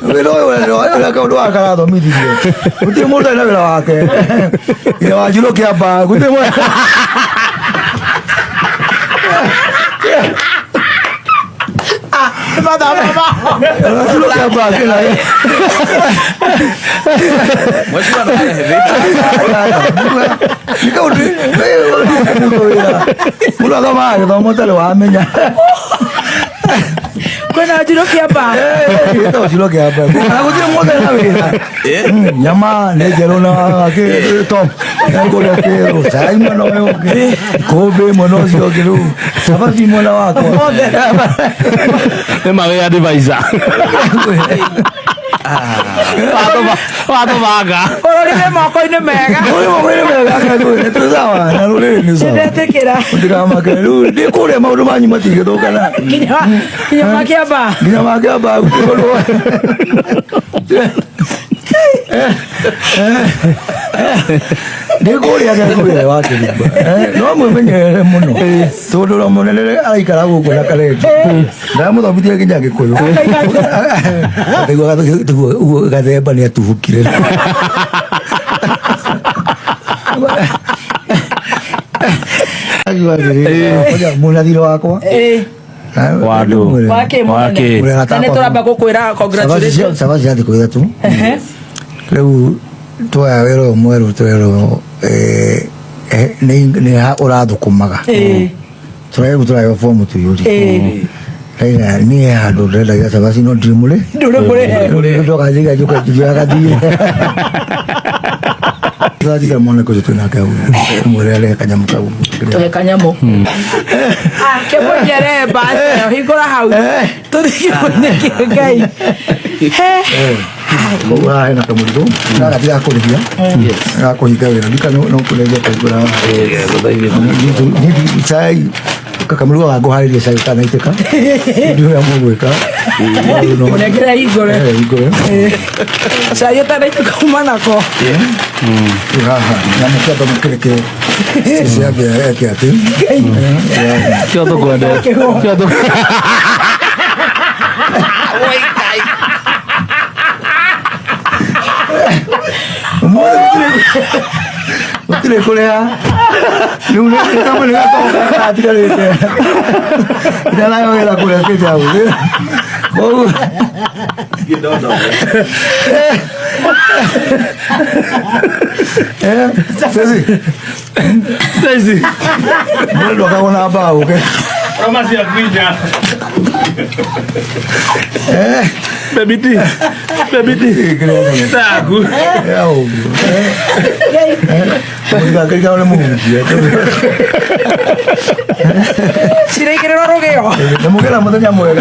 Velo kau doa kalau tu mesti dia. Kita mula nak velo ke. Ya wajib ke apa? Kita mula. Mata apa? Wajib ke apa? Masih ada ni. Kau ni. Mula kau mah, kau mau tahu amenya. Kau nak jual apa? Kita jual apa? Aku tu mau tahu apa? Yama, ni jelona ke tom. Aku le ke, saya mana yo ke, kobe mana yo ke lu. Apa sih mana aku? Memang ada baisa. Pato vaga. Orang ni memang kau ini mega. Mau ini mega kan tu. Itu sama. Lalu ni sama. Sudah terkira. Untuk kamu ke lu, dia kau le mau rumah ni mati ke tu kan? Kini makan apa? Kini makan apa? Dia kau lihat aku le waktu ni. Lo mau punya mono. Tu lo mau le ai kalau aku nak le. Dah mau tahu dia kerja ke kau. Tapi gua kata apa ni tu kira. Aku mula di luar aku. Waduh. Wake. Tanya tu apa kau kuira congratulations. Sama jadi kuira tu. Lalu tu era muero tu era ni ha orado kumaga. Trae fomo tu yuri. Ni ha do le la sabah sino dimule. Do kaji juga di. Tadi kan mana kau tu nak kau, mulai le kanyam kau. Kanyamo. Kau jadi bahasa, hingga hau. Tu dia punya kaya. Kau nak kamu tu? Nak dia aku dia. Aku hingga ni kan nak kau lagi kau guna. Ni saya kamu lu aku hari dia saya tanah itu kan. Dia yang mau kan. Mana kira Igor? Saya tanah itu kau mana kau? Nama siapa mungkin ke siapa ya tu? Siapa gua ada? Siapa? Betul kuliah. Nunggu kamu dengar kau tidak ada. Tidak lain orang kuliah kejauh. Bau. Sesi. Boleh kau nak apa? Oke. Masih aku punya. Baby Tahu. Ya. Mungkin kau nak mungkin dia. Sini kira orang kaya. Mungkin lah, mungkin nyamuk ya.